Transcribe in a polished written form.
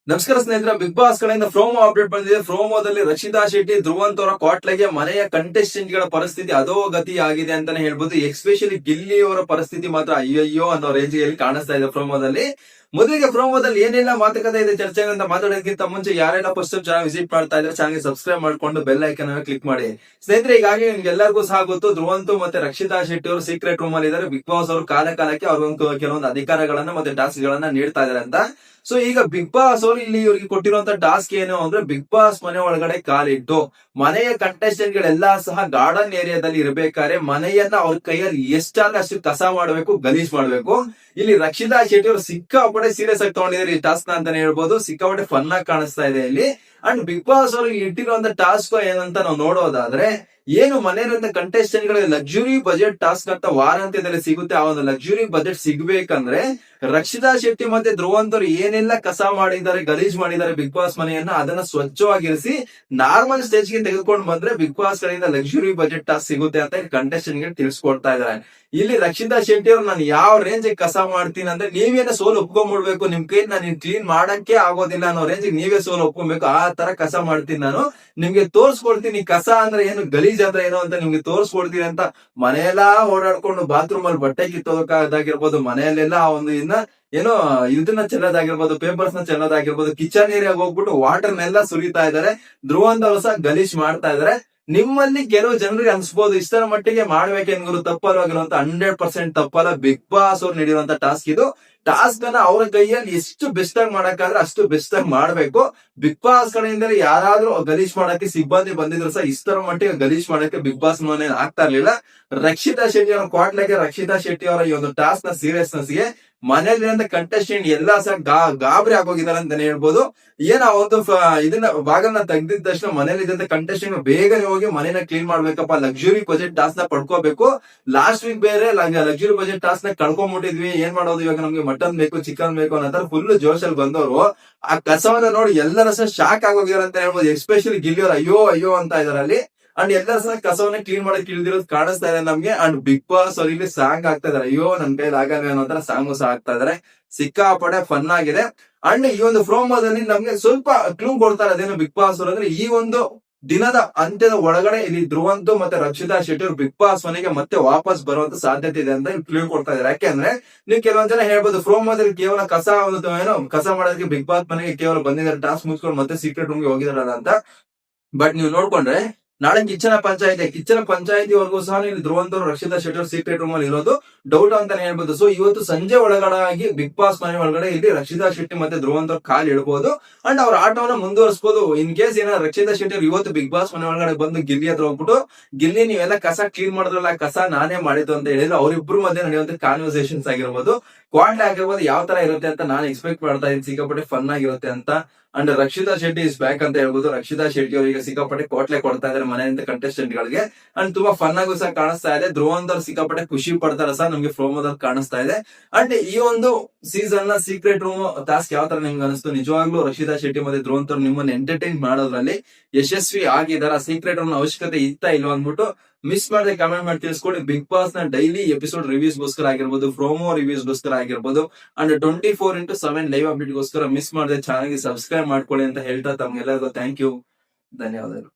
ನಮಸ್ಕಾರ ಸ್ನೇಹಿತರೆ, big boss ಕಡೆಯಿಂದ ಪ್ರೋಮೋ ಅಪ್ಡೇಟ್ ಬಂದಿದೆ. ಪ್ರೋಮೋದಲ್ಲಿ ರಕ್ಷಿತಾ ಶೆಟ್ಟಿ, ಧ್ರುವಂತ್ ಅವರ ಕ್ವಾಟ್ಲೆಗೆ ಮನೆಯ ಕಂಟೆಸ್ಟೆಂಟ್ ಗಳ ಪರಿಸ್ಥಿತಿ ಅಧೋಗತಿ ಆಗಿದೆ ಅಂತಾನೆ ಹೇಳ್ಬೋದು. ಎಸ್ಪೆಷಲಿ ಗಿಲ್ಲಿ ಅವರ ಪರಿಸ್ಥಿತಿ ಮಾತ್ರ ಅಯ್ಯಯ್ಯೋ ಅನ್ನೋ ರೇಂಜ್ ಅಲ್ಲಿ ಕಾಣಿಸ್ತಾ ಇದೆ ಪ್ರೋಮೋದಲ್ಲಿ. ಮೊದಲಿಗೆ ಪ್ರೋಮೋದಲ್ಲಿ ಏನೆಲ್ಲ ಮಾತುಕತೆ ಇದೆ ಚರ್ಚೆ ಅಂತ ಮಾತಾಡೋದಕ್ಕಿಂತ ಮುಂಚೆ ಯಾರೆಲ್ಲ ಫಸ್ಟ್ ಚಾನಲ್ ವಿಸಿಟ್ ಮಾಡ್ತಾ ಇದ್ರೆ ಚಾನಲ್ ಸಬ್ಸ್ಕ್ರೈಬ್ ಮಾಡ್ಕೊಂಡು ಬೆಲ್ ಐಕನ್ ಅನ್ನು ಕ್ಲಿಕ್ ಮಾಡಿ. ಸ್ನೇಹಿತರೆ, ಈಗಾಗಿ ನಿಮ್ಗೆಲ್ಲರಿಗೂ ಸಹ ಗೊತ್ತು, ಧ್ರುವಂತ್ ಮತ್ತೆ ರಕ್ಷಿತಾ ಶೆಟ್ಟಿ ಅವರು ಸೀಕ್ರೆಟ್ ರೂಮ್ ಅಲ್ಲಿ ಇದ್ದಾರೆ. ಬಿಗ್ ಬಾಸ್ ಅವರು ಕಾಲಕ್ಕೆ ಅವ್ರಿಗೆ ಕೆಲವೊಂದು ಅಧಿಕಾರಗಳನ್ನ ಮತ್ತೆ ಟಾಸ್ಕ್ ಗಳನ್ನ ನೀಡ್ತಾ ಇದಾರೆ ಅಂತ. ಸೊ ಈಗ ಬಿಗ್ ಬಾಸ್ ಅವರು ಇಲ್ಲಿ ಇವ್ರಿಗೆ ಕೊಟ್ಟಿರುವಂತ ಟಾಸ್ಕ್ ಏನು ಅಂದ್ರೆ, ಬಿಗ್ ಬಾಸ್ ಮನೆ ಒಳಗಡೆ ಕಾಲಿಟ್ಟು ಮನೆಯ ಕಂಟೆಸ್ಟೆಂಟ್ ಗಳೆಲ್ಲಾ ಸಹ ಗಾರ್ಡನ್ ಏರಿಯಾದಲ್ಲಿ ಇರಬೇಕಾದ್ರೆ ಮನೆಯನ್ನ ಅವ್ರ ಕೈಯಲ್ಲಿ ಎಷ್ಟಾದ್ರೆ ಅಷ್ಟು ಕಸ ಮಾಡಬೇಕು, ಗಲೀಜ್ ಮಾಡ್ಬೇಕು. ಇಲ್ಲಿ ರಕ್ಷಿತಾ ಶೆಟ್ಟಿ ಅವರು ಸಿಕ್ಕಾಪಟ್ಟೆ ಸೀರಿಯಸ್ ಆಗಿ ತಗೊಂಡಿದ್ದಾರೆ ಈ ಟಾಸ್ಕ್ ಅಂತಾನೆ ಹೇಳ್ಬೋದು. ಸಿಕ್ಕಾಪಟ್ಟೆ ಫನ್ ಆಗಿ ಕಾಣಿಸ್ತಾ ಇದೆ ಇಲ್ಲಿ. ಅಂಡ್ ಬಿಗ್ ಬಾಸ್ ಅವರು ಇಟ್ಟಿರುವಂತ ಟಾಸ್ಕ್ ಏನಂತ ನಾವು ನೋಡೋದಾದ್ರೆ, ಏನು ಮನೆಯಲ್ಲಿರುವಂತ ಕಂಟೆಸ್ಟೆಂಟ್ ಗಳಿಗೆ ಲಕ್ಸುರಿ ಬಜೆಟ್ ಟಾಸ್ಕ್ ಅಂತ ವಾರಾಂತ್ಯದಲ್ಲಿ ಸಿಗುತ್ತೆ. ಆ ಒಂದು ಲಕ್ಸುರಿ ಬಜೆಟ್ ಸಿಗ್ಬೇಕಂದ್ರೆ ರಕ್ಷಿತಾ ಶೆಟ್ಟಿ ಮತ್ತೆ ಧ್ರುವಂತ್ ಅವರು ಏನೆಲ್ಲ ಕಸ ಮಾಡಿದ್ದಾರೆ, ಗಲೀಜ್ ಮಾಡಿದ್ದಾರೆ ಬಿಗ್ ಬಾಸ್ ಮನೆಯನ್ನ, ಅದನ್ನ ಸ್ವಚ್ಛವಾಗಿರಿಸಿ ನಾರ್ಮಲ್ ಸ್ಟೇಜ್ ಗೆ ತೆಗೆದುಕೊಂಡು ಬಂದ್ರೆ ಬಿಗ್ ಬಾಸ್ ಕಡೆಯಿಂದ ಲಕ್ಸುರಿ ಬಜೆಟ್ ಟಾಸ್ಕ್ ಸಿಗುತ್ತೆ ಅಂತ ಕಂಟೆಸ್ಟೆಂಟ್ ಗೆ ತಿಳಿಸ್ಕೊಡ್ತಾ ಇದ್ದಾರೆ. ಇಲ್ಲಿ ರಕ್ಷಿತಾ ಶೆಟ್ಟಿ ಅವರು ನಾನು ಯಾವ ರೇಂಜ್ ಕಸ ಮಾಡ್ತೀನಿ ಅಂದ್ರೆ, ನೀವೇನ ಸೋಲು ಒಪ್ಕೊಂಡ್ಬಿಡ್ಬೇಕು, ನಿಮ್ ಕೈ ನಾನು ಕ್ಲೀನ್ ಮಾಡಕ್ಕೆ ಆಗೋದಿಲ್ಲ ಅನ್ನೋ ರೇಂಜ್ ನೀವೇ ಸೋಲು ಒಪ್ಕೊಬೇಕು. ಆ ತರ ಕಸ ಮಾಡ್ತೀನಿ ನಾನು, ನಿಮ್ಗೆ ತೋರ್ಸ್ಕೊಡ್ತೀನಿ ಕಸ ಅಂದ್ರೆ ಏನು, ಗಲೀಜ್ ಅಂದ್ರೆ ಏನು ಅಂತ ನಿಮ್ಗೆ ತೋರ್ಸ್ಕೊಡ್ತೀನಿ ಅಂತ ಮನೆಯೆಲ್ಲಾ ಓಡಾಡ್ಕೊಂಡು ಬಾತ್ರೂಮ್ ಅಲ್ಲಿ ಬಟ್ಟೆ ಕಿತ್ತೋದಕ್ಕಾಗಿರ್ಬೋದು, ಮನೆಯಲ್ಲೆಲ್ಲ ಒಂದು ಏನೋ ಇದನ್ನ ಚೆಲ್ಲೋದಾಗಿರ್ಬೋದು, ಪೇಪರ್ಸ್ ನ ಚೆಲ್ಲೋದಾಗಿರ್ಬೋದು, ಕಿಚನ್ ಏರಿಯಾಗ ಹೋಗ್ಬಿಟ್ಟು ವಾಟರ್ನೆಲ್ಲ ಸುರಿತಾ ಇದಾರೆ. ಧ್ರುವಂತ್ ಅವರು ಸಹ ಗಲೀಜ್ ಮಾಡ್ತಾ ಇದಾರೆ. ನಿಮ್ಮಲ್ಲಿ ಕೆಲವು ಜನರಿಗೆ ಅನ್ಸ್ಬೋದು ಇಷ್ಟರ ಮಟ್ಟಿಗೆ ಮಾಡ್ಬೇಕೆಂದ್ರು ತಪ್ಪಲ್ವಾಗಿರೋ ಅಂತ. 100% ತಪ್ಪಲ್ಲ. ಬಿಗ್ ಬಾಸ್ ಅವ್ರು ನೀಡಿರುವಂತ ಟಾಸ್ಕ್ ಇದು. ಟಾಸ್ಕ್ ಅನ್ನ ಅವ್ರ ಕೈಯಲ್ಲಿ ಎಷ್ಟು ಬೆಸ್ಟ್ ಆಗಿ ಮಾಡಕ್ಕಾದ್ರೆ ಅಷ್ಟು ಬೆಸ್ಟ್ ಆಗಿ ಮಾಡ್ಬೇಕು. ಬಿಗ್ ಬಾಸ್ ಕಡೆಯಿಂದ ಯಾರಾದ್ರೂ ಗಲೀಜ್ ಮಾಡಕ್ಕೆ ಸಿಬ್ಬಂದಿ ಬಂದಿದ್ರು ಸಹ ಇಷ್ಟರ ಮಟ್ಟಿಗೆ ಗಲೀಜ್ ಮಾಡಕ್ಕೆ ಬಿಗ್ ಬಾಸ್ ಮನೆ ಆಗ್ತಾ ಇರ್ಲಿಲ್ಲ. ರಕ್ಷಿತಾ ಶೆಟ್ಟಿ ಅವರ ಕ್ವಾಟ್ಲೆಗೆ ರಕ್ಷಿತಾ ಶೆಟ್ಟಿ ಅವರ ಈ ಒಂದು ಟಾಸ್ಕ್ ನ ಸೀರಿಯಸ್ನೆಸ್ ಗೆ ಮನೆಯಲ್ಲಿರುವಂತ ಕಂಟೆಸ್ಟೆಂಟ್ ಎಲ್ಲಾ ಸಹ ಗಾಬರಿ ಆಗೋಗಿದ್ದಾರೆ ಅಂತಾನೆ ಹೇಳ್ಬೋದು. ಏನ ಒಂದು ಇದನ್ನ ಭಾಗನ ತೆಗ್ದಿದ ತಕ್ಷಣ ಮನೇಲಿ ಇದ್ದಂತ ಕಂಟೆಸ್ಟೆಂಟ್ ಬೇಗನೆ ಹೋಗಿ ಮನೇನ ಕ್ಲೀನ್ ಮಾಡ್ಬೇಕಪ್ಪ, ಲಕ್ಸುರಿ ಬಜೆಟ್ ಟಾಸ್ಕ್ ನ ಪಡ್ಕೋಬೇಕು. ಲಾಸ್ಟ್ ವೀಕ್ ಬೇರೆ ಲಕ್ಸುರಿ ಬಜೆಟ್ ಟಾಸ್ಕ್ ನ ಕಳ್ಕೊಂಡ್ಬಿಟ್ಟಿದ್ವಿ, ಏನ್ ಮಾಡೋದು ಇವಾಗ, ನಮ್ಗೆ ಮಟನ್ ಬೇಕು, ಚಿಕನ್ ಬೇಕು ಅನ್ನೋ ಫುಲ್ ಜೋಶಲ್ಲಿ ಬಂದವರು ಆ ಕಸವನ್ನ ನೋಡಿ ಎಲ್ಲರ ಸಹ ಶಾಕ್ ಆಗೋಗಿದಾರೆ ಅಂತ ಹೇಳ್ಬೋದು. ಎಸ್ಪೆಷಲಿ ಗಿಲ್ಲಿಯವರು ಅಯ್ಯೋ ಅಯ್ಯೋ ಅಂತ ಇದಾರೆ ಅಲ್ಲಿ. ಅಂಡ್ ಎಲ್ಲರ ಸಹ ಕಸವನ್ನ ಕ್ಲೀನ್ ಮಾಡಕ್ ಇಳಿದಿರೋದು ಕಾಣಿಸ್ತಾ ಇದೆ ನಮ್ಗೆ. ಅಂಡ್ ಬಿಗ್ ಬಾಸ್ ಅವ್ರು ಇಲ್ಲಿ ಸಾಂಗ್ ಆಗ್ತಾ ಇದಾರೆ, ಅಯ್ಯೋ ನನ್ ಕೈಲಿ ಆಗಲ್ಲ ಅನ್ನೋ ತರ ಸಾಂಗ್ ಸಹ ಆಗ್ತಾ ಇದಾರೆ. ಸಿಕ್ಕಾಪಡೆ ಫನ್ ಆಗಿದೆ. ಅಂಡ್ ಈ ಒಂದು ಪ್ರೋಮೋದಲ್ಲಿ ನಮ್ಗೆ ಸ್ವಲ್ಪ ಕ್ಲೂ ಕೊಡ್ತಾರೆ. ಅದೇನು ಬಿಗ್ ಬಾಸ್ ಅವರು ಅಂದ್ರೆ, ಈ ಒಂದು ದಿನದ ಅಂತ್ಯದ ಒಳಗಡೆ ಇಲ್ಲಿ ಧ್ರುವಂತ್ ಮತ್ತೆ ರಕ್ಷಿತಾ ಶೆಟ್ಟಿ ಅವರು ಬಿಗ್ ಬಾಸ್ ಮನೆಗೆ ಮತ್ತೆ ವಾಪಸ್ ಬರುವಂತ ಸಾಧ್ಯತೆ ಇದೆ ಅಂತ ಕ್ಲೂ ಕೊಡ್ತಾ ಇದ್ದಾರೆ. ಯಾಕೆಂದ್ರೆ ನೀವು ಕೆಲವೊಂದ್ ಜನ ಹೇಳ್ಬೋದು, ಪ್ರೋಮೋದಲ್ಲಿ ಕೇವಲ ಕಸ ಮಾಡೋದಕ್ಕೆ ಬಿಗ್ ಬಾಸ್ ಮನೆಗೆ ಕೇವಲ ಬಂದಿದ್ದಾರೆ, ಟಾಸ್ಕ್ ಮುಗಿಸ್ಕೊಂಡು ಮತ್ತೆ ಸೀಕ್ರೆಟ್ ರೂಮ್ಗೆ ಹೋಗಿದಾರಲ್ಲ ಅಂತ. ಬಟ್ ನೀವು ನೋಡ್ಕೊಂಡ್ರೆ ನಾಳೆ ಕಿಚ್ಚನ ಪಂಚಾಯತಿವರೆಗೂ ಸಹ ಇಲ್ಲಿ ಧ್ರುವಂತ್ ಅವರು ರಕ್ಷಿತಾ ಶೆಟ್ಟಿ ಅವರು ಸೀಕ್ರೆಟ್ ರೂಮ್ ಅಲ್ಲಿ ಇರೋದು ಡೌಟ್ ಅಂತಾನೆ ಹೇಳ್ಬೋದು. ಸೊ ಇವತ್ತು ಸಂಜೆ ಒಳಗಡೆ ಬಿಗ್ ಬಾಸ್ ಮನೆ ಒಳಗಡೆ ಇಲ್ಲಿ ರಕ್ಷಿತಾ ಶೆಟ್ಟಿ ಮತ್ತೆ ಧ್ರುವಂತ್ ಅವ್ರು ಕಾಲ್ ಇಡಬಹುದು. ಅಂಡ್ ಅವ್ರ ಆಟವನ್ನ ಮುಂದುವರಿಸಬಹುದು. ಇನ್ ಕೇಸ್ ಏನಾದ್ರು ರಕ್ಷಿತಾ ಶೆಟ್ಟಿ ಅವರು ಇವತ್ತು ಬಿಗ್ ಬಾಸ್ ಮನೆ ಒಳಗಡೆ ಬಂದು ಗಿಲ್ಲಿ ಹತ್ರ ಹೋಗ್ಬಿಟ್ಟು, ಗಿಲ್ಲಿ ನೀವೆಲ್ಲ ಕಸ ಕ್ಲೀನ್ ಮಾಡಿದ್ರಲ್ಲ, ಕಸ ನಾನೇ ಮಾಡಿದ್ದು ಅಂತ ಹೇಳಿದ್ರೆ ಅವರಿಬ್ರು ಮಧ್ಯೆ ನಡೆಯುವಂತ ಕಾನ್ವರ್ಸೇಷನ್ಸ್ ಆಗಿರ್ಬೋದು, ಕ್ವಾಂಟ್ ಆಗಿರ್ಬೋದು, ಯಾವ ತರ ಇರುತ್ತೆ ಅಂತ ನಾನು ಎಕ್ಸ್ಪೆಕ್ಟ್ ಮಾಡ್ತಾ ಇದ್ದೀನಿ. ಸಿಕ್ಕಾಪಟ್ಟೆ ಫನ್ ಆಗಿರುತ್ತೆ ಅಂತ. And Rakshita Shetty is back ಅಂತ ಹೇಳ್ಬೋದು. ರಕ್ಷಿತಾ ಶೆಟ್ಟಿ ಅವರಿಗೆ ಸಿಕ್ಕಾಪಟ್ಟೆ ಕೋಟ್ಲೆ ಕೊಡ್ತಾ ಇದ್ದಾರೆ ಮನೆಯಿಂದ ಕಂಟೆಸ್ಟೆಂಟ್ ಗಳಿಗೆ. ಅಂಡ್ ತುಂಬಾ ಫನ್ ಆಗು ಸಹ ಕಾಣಿಸ್ತಾ ಇದೆ. ಧ್ರುವಂತ್ ಅವ್ರು ಸಿಕ್ಕಾಪಟ್ಟೆ ಖುಷಿ ಪಡ್ತಾರ ಸಹ ನಮ್ಗೆ ಪ್ರೋಮೋದಲ್ಲಿ ಕಾಣಿಸ್ತಾ ಇದೆ. ಅಂಡ್ ಈ ಒಂದು ಸೀಸನ್ ನ ಸೀಕ್ರೆಟ್ ರೂಮ್ ಟಾಸ್ಕ್ ಯಾವ ತರ ನಿಮ್ಗೆ ಅನಿಸ್ತು? ನಿಜವಾಗ್ಲೂ ರಕ್ಷಿತಾ ಶೆಟ್ಟಿ ಮತ್ತೆ ಧ್ರುವಂತ್ ಅವ್ರು ನಿಮ್ಮನ್ನ ಎಂಟರ್ಟೈನ್ ಮಾಡೋದ್ರಲ್ಲಿ ಯಶಸ್ವಿ ಆಗಿದಾರ? ಸೀಕ್ರೆಟ್ ರೂಮ್ ನ ಅವಶ್ಯಕತೆ ಇತ್ತಾ ಇಲ್ವಾ ಅಂದ್ಬಿಟ್ಟು ಮಿಸ್ ಮಾಡದೆ ಕಮೆಂಟ್ ಮಾಡಿ ತಿಳಿಸ್ಕೊಡಿ. ಬಿಗ್ ಬಾಸ್ ನ ಡೈಲಿ ಎಪಿಸೋಡ್ ರಿವ್ಯೂಸ್ ಗೋಸ್ಕರ ಆಗಿರ್ಬೋದು, ಪ್ರೋಮೋ ರಿವ್ಯೂಸ್ ಗೋಸ್ಕರ ಆಗಿರ್ಬೋದು, ಅಂಡ್ 24x7 ಲೈವ್ ಅಪ್ಡೇಟ್ ಗೋಸ್ಕರ ಮಿಸ್ ಮಾಡದೆ ಚಾನಲ್ ಗೆ ಸಬ್ಸ್ಕ್ರೈಬ್ ಮಾಡ್ಕೊಳ್ಳಿ ಅಂತ ಹೇಳ್ತಾ ತಮ್ಗೆಲ್ಲರಿಗೂ ಥ್ಯಾಂಕ್ ಯು, ಧನ್ಯವಾದಗಳು.